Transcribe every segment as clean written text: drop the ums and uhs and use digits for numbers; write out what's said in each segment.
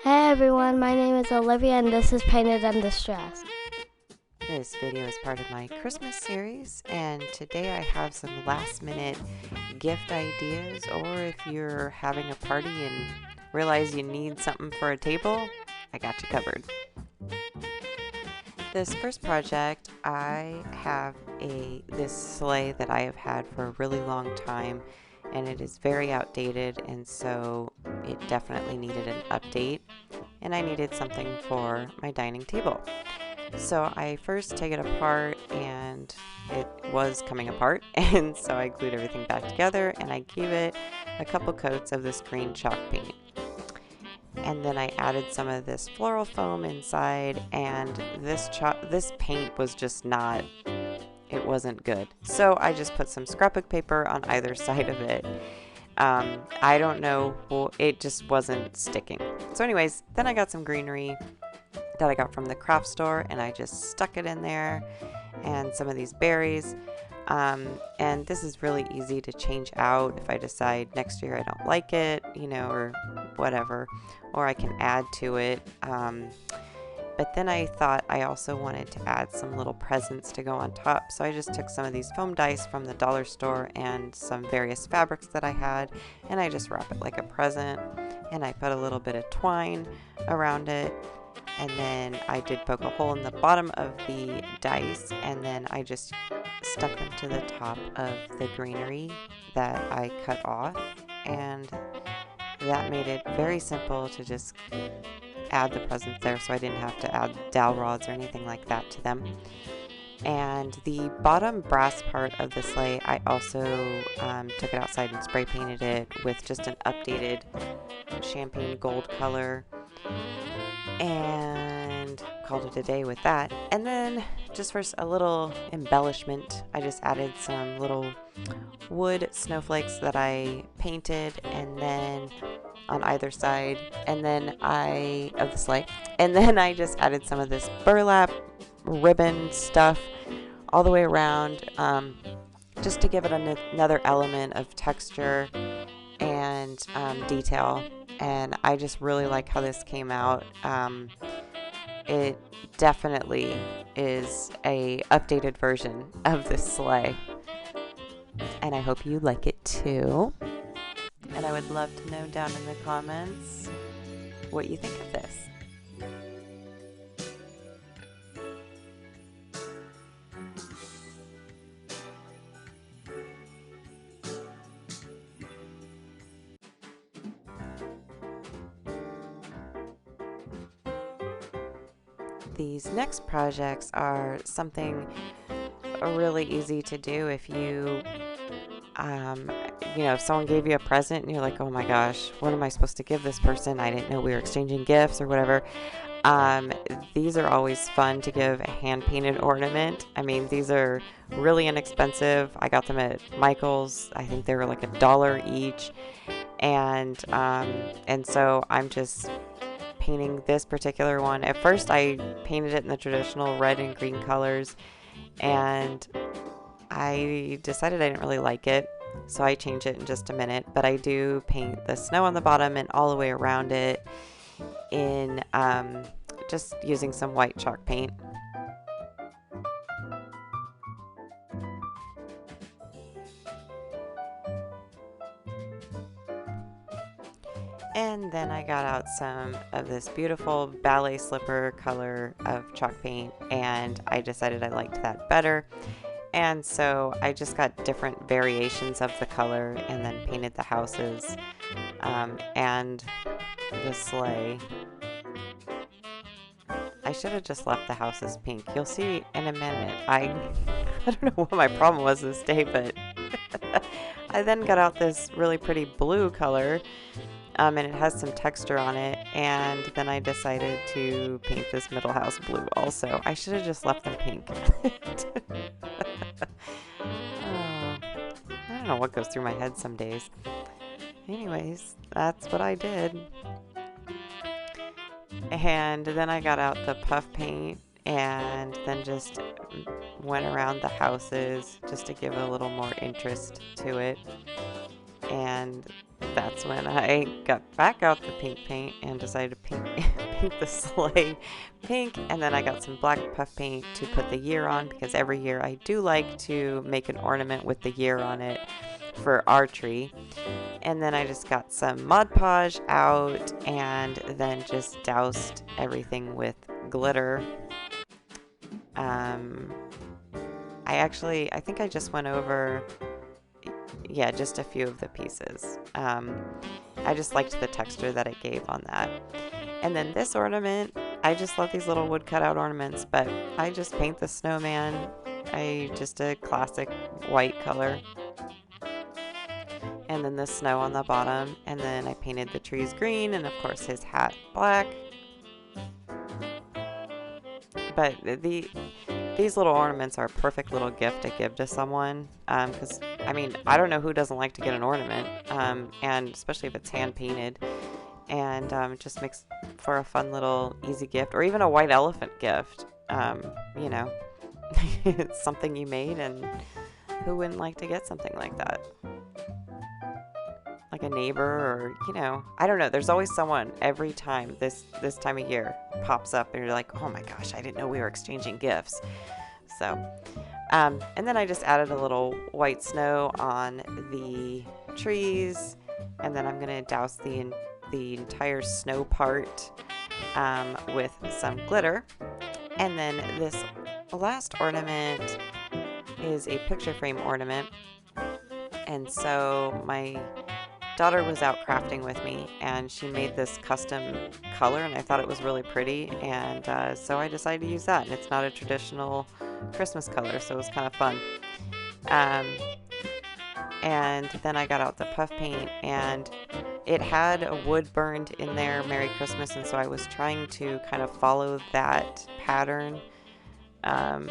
Hey everyone, my name is Olivia and this is Painted and Distressed. This video is part of my Christmas series, and today I have some last minute gift ideas, or if you're having a party and realize you need something for a table, I got you covered. This first project, I have this sleigh that I have had for a really long time, and it is very outdated, and so it definitely needed an update, and I needed something for my dining table. So I first take it apart, and it was coming apart, and so I glued everything back together, and I gave it a couple coats of this green chalk paint. And then I added some of this floral foam inside, and this paint was just not, it wasn't good. So I just put some scrapbook paper on either side of it. I don't know, well, it just wasn't sticking. So anyways, then I got some greenery that I got from the craft store, and I just stuck it in there, and some of these berries. And this is really easy to change out if I decide next year I don't like it, or whatever, or I can add to it. But then I thought I also wanted to add some little presents to go on top. So I just took some of these foam dice from the dollar store and some various fabrics that I had, and I just wrap it like a present, and I put a little bit of twine around it. And then I did poke a hole in the bottom of the dice, and then I just stuck them to the top of the greenery that I cut off, and that made it very simple to just add the presents there, so I didn't have to add dowel rods or anything like that to them. And the bottom brass part of the sleigh, I also took it outside and spray painted it with just an updated champagne gold color, and called it a day with that. And then just for a little embellishment, I just added some little wood snowflakes that I painted, and then on either side, and then of the sleigh, and then I just added some of this burlap ribbon stuff all the way around, just to give it another element of texture and detail. And I just really like how this came out. It definitely is a updated version of this sleigh, and I hope you like it too. And I would love to know down in the comments what you think of this. These next projects are something really easy to do if if someone gave you a present and you're like, oh my gosh, what am I supposed to give this person? I didn't know we were exchanging gifts or whatever. These are always fun to give a hand-painted ornament. I mean, these are really inexpensive. I got them at Michael's. I think they were like $1 each. And so I'm just painting this particular one. At first I painted it in the traditional red and green colors, and I decided I didn't really like it, so I changed it in just a minute. But I do paint the snow on the bottom and all the way around it in just using some white chalk paint. And then I got out some of this beautiful ballet slipper color of chalk paint, and I decided I liked that better. And so I just got different variations of the color and then painted the houses and the sleigh. I should have just left the houses pink. You'll see in a minute. I don't know what my problem was this day, but I then got out this really pretty blue color, and it has some texture on it, and then I decided to paint this middle house blue also. I should have just left them pink. Oh, I don't know what goes through my head some days. Anyways, that's what I did. And then I got out the puff paint and then just went around the houses just to give a little more interest to it. And that's when I got back out the pink paint and decided to paint the sleigh pink. And then I got some black puff paint to put the year on, because every year I do like to make an ornament with the year on it for our tree. And then I just got some Mod Podge out and then just doused everything with glitter. I think I just went over, yeah, just a few of the pieces. I just liked the texture that it gave on that. And then this ornament, I just love these little wood cutout ornaments, but I just paint the snowman just a classic white color. And then the snow on the bottom, and then I painted the trees green, and of course his hat black. But these little ornaments are a perfect little gift to give to someone, because I mean, I don't know who doesn't like to get an ornament, and especially if it's hand painted, and it just makes for a fun little easy gift, or even a white elephant gift. You know, it's something you made, and who wouldn't like to get something like that? Like a neighbor, or, you know, I don't know. There's always someone every time this time of year pops up and you're like, oh my gosh, I didn't know we were exchanging gifts. So, and then I just added a little white snow on the trees, and then I'm gonna douse the entire snow part with some glitter. And then this last ornament is a picture frame ornament, and so my daughter was out crafting with me, and she made this custom color, and I thought it was really pretty, and so I decided to use that. And it's not a traditional Christmas color, so it was kind of fun. And then I got out the puff paint, and it had a wood burned in there, Merry Christmas, and so I was trying to kind of follow that pattern, but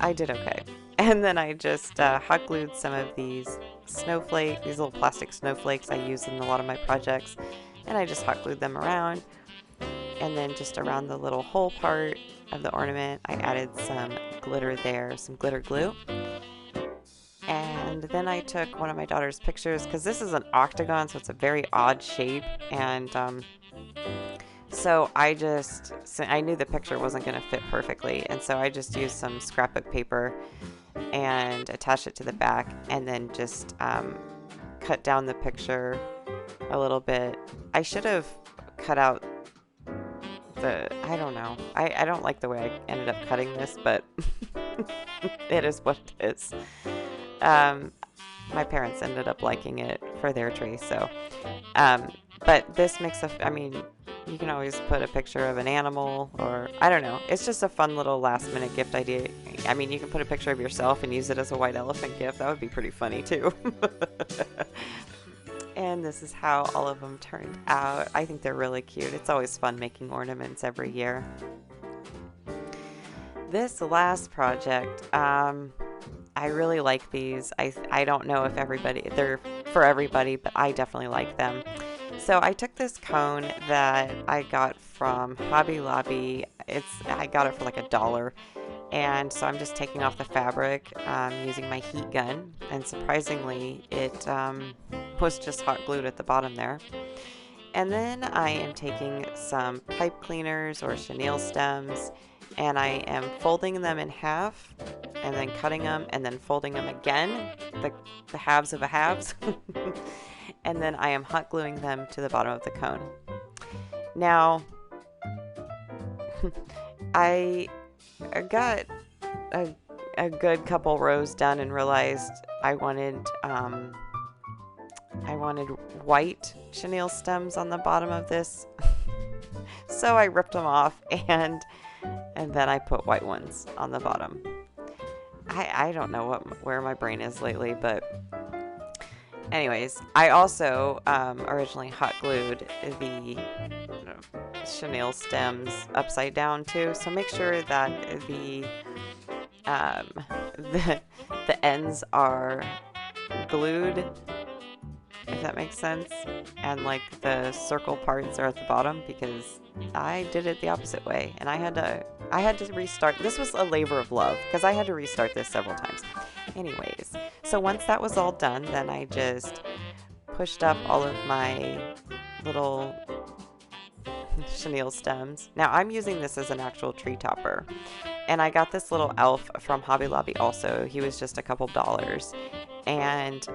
I did okay. And then I just hot glued some of these little plastic snowflakes I use in a lot of my projects, and I just hot glued them around. And then just around the little hole part of the ornament, I added some glitter there, some glitter glue. And then I took one of my daughter's pictures, because this is an octagon, so it's a very odd shape, and so I knew the picture wasn't going to fit perfectly, and so I just used some scrapbook paper and attached it to the back, and then just cut down the picture a little bit. I should have cut out I don't know. I don't like the way I ended up cutting this, but it is what it is. My parents ended up liking it for their tree, so but this makes I mean, you can always put a picture of an animal, or I don't know. It's just a fun little last minute gift idea. I mean, you can put a picture of yourself and use it as a white elephant gift. That would be pretty funny too. And this is how all of them turned out. I think they're really cute. It's always fun making ornaments every year. This last project, I really like these. I don't know if they're for everybody, but I definitely like them. So I took this cone that I got from Hobby Lobby. I got it for like $1. And so I'm just taking off the fabric using my heat gun. And surprisingly, it was just hot glued at the bottom there. And then I am taking some pipe cleaners or chenille stems, and I am folding them in half, and then cutting them, and then folding them again, the halves of a halves. And then I am hot gluing them to the bottom of the cone. Now, I got a good couple rows done and realized I wanted white chenille stems on the bottom of this. So I ripped them off, and then I put white ones on the bottom. I don't know where my brain is lately, but anyways, I also originally hot glued the chenille stems upside down too, so make sure that the ends are glued, if that makes sense, and like the circle parts are at the bottom, because I did it the opposite way, and I had to restart. This was a labor of love, because I had to restart this several times. Anyways, So once that was all done, then I just pushed up all of my little chenille stems. Now I'm using this as an actual tree topper. And I got this little elf from Hobby Lobby also. He was just a couple dollars. And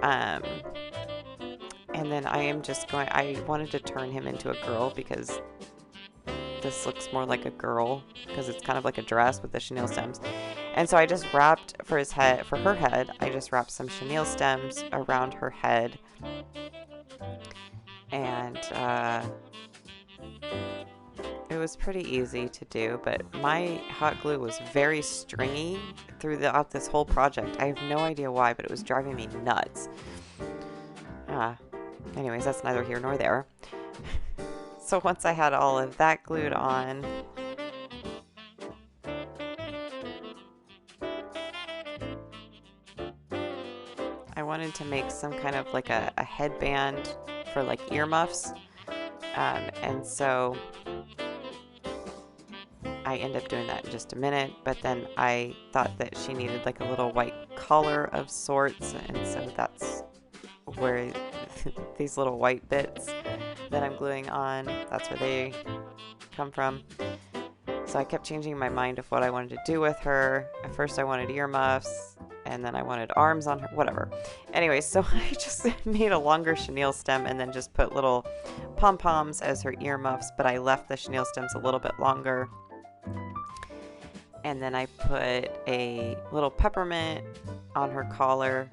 then I am just going, I wanted to turn him into a girl because this looks more like a girl because it's kind of like a dress with the chenille stems. And so I just wrapped for his head, for her head, I just wrapped some chenille stems around her head. And it was pretty easy to do, but my hot glue was very stringy throughout this whole project. I have no idea why, but it was driving me nuts. Anyways, that's neither here nor there. So once I had all of that glued on, I wanted to make some kind of like a headband for like earmuffs. And so I end up doing that in just a minute, but then I thought that she needed like a little white collar of sorts, and so that's where these little white bits that I'm gluing on, that's where they come from. So I kept changing my mind of what I wanted to do with her. At first I wanted earmuffs, and then I wanted arms on her, whatever. Anyway, so I just made a longer chenille stem and then just put little pom-poms as her earmuffs, but I left the chenille stems a little bit longer. And then I put a little peppermint on her collar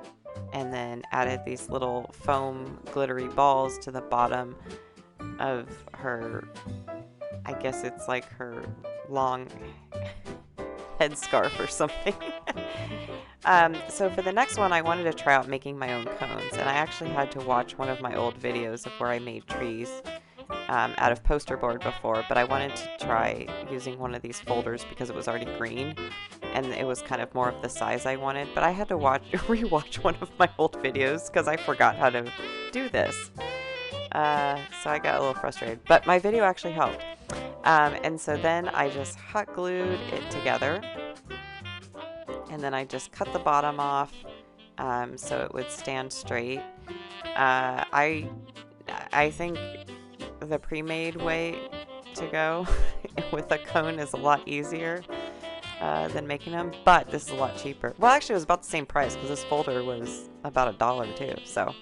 and then added these little foam glittery balls to the bottom of her, I guess it's like her long headscarf or something. So for the next one, I wanted to try out making my own cones, and I actually had to watch one of my old videos of where I made trees out of poster board before, but I wanted to try using one of these folders because it was already green and it was kind of more of the size I wanted, but I had to rewatch one of my old videos because I forgot how to do this. So I got a little frustrated, but my video actually helped. And so then I just hot glued it together, and then I just cut the bottom off so it would stand straight. I think the pre-made way to go with a cone is a lot easier than making them, but this is a lot cheaper. Well, actually it was about the same price because this folder was about $1 too. So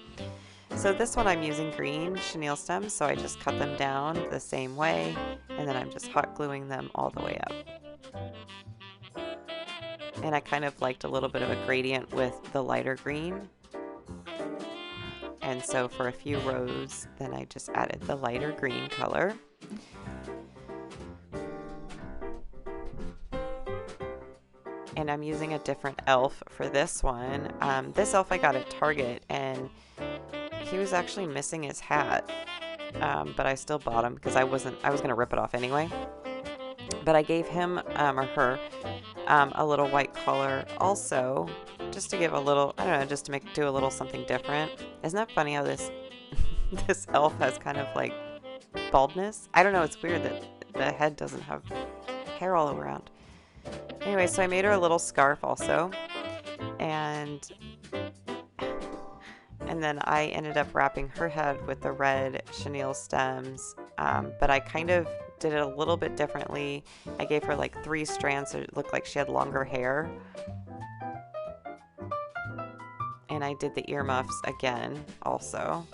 this one I'm using green chenille stems, so I just cut them down the same way, and then I'm just hot gluing them all the way up. And I kind of liked a little bit of a gradient with the lighter green. And so for a few rows, then I just added the lighter green color. And I'm using a different elf for this one. This elf I got at Target, and he was actually missing his hat. But I still bought him because I was going to rip it off anyway. But I gave him or her a little white collar also, just to give a little, I don't know, just to do a little something different. Isn't that funny how this this elf has kind of like baldness? I don't know, it's weird that the head doesn't have hair all around. Anyway, so I made her a little scarf also, and then I ended up wrapping her head with the red chenille stems, but I kind of did it a little bit differently. I gave her like 3 strands so it looked like she had longer hair. And I did the earmuffs again also.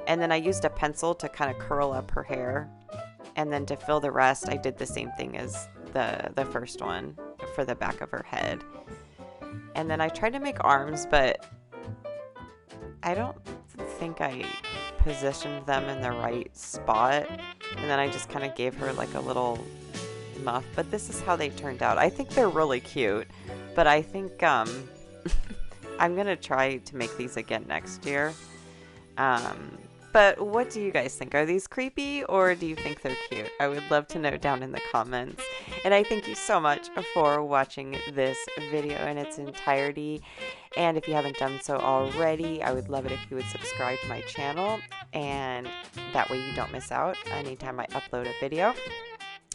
And then I used a pencil to kind of curl up her hair. And then to fill the rest, I did the same thing as the first one for the back of her head. And then I tried to make arms, but I don't think I positioned them in the right spot. And then I just kind of gave her like a little muff. But this is how they turned out. I think they're really cute. But I think I'm going to try to make these again next year. But what do you guys think? Are these creepy or do you think they're cute? I would love to know down in the comments. And I thank you so much for watching this video in its entirety. And if you haven't done so already, I would love it if you would subscribe to my channel. And that way you don't miss out anytime I upload a video.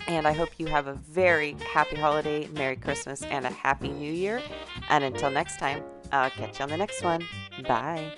And I hope you have a very happy holiday, Merry Christmas, and a Happy New Year. And until next time, I'll catch you on the next one. Bye.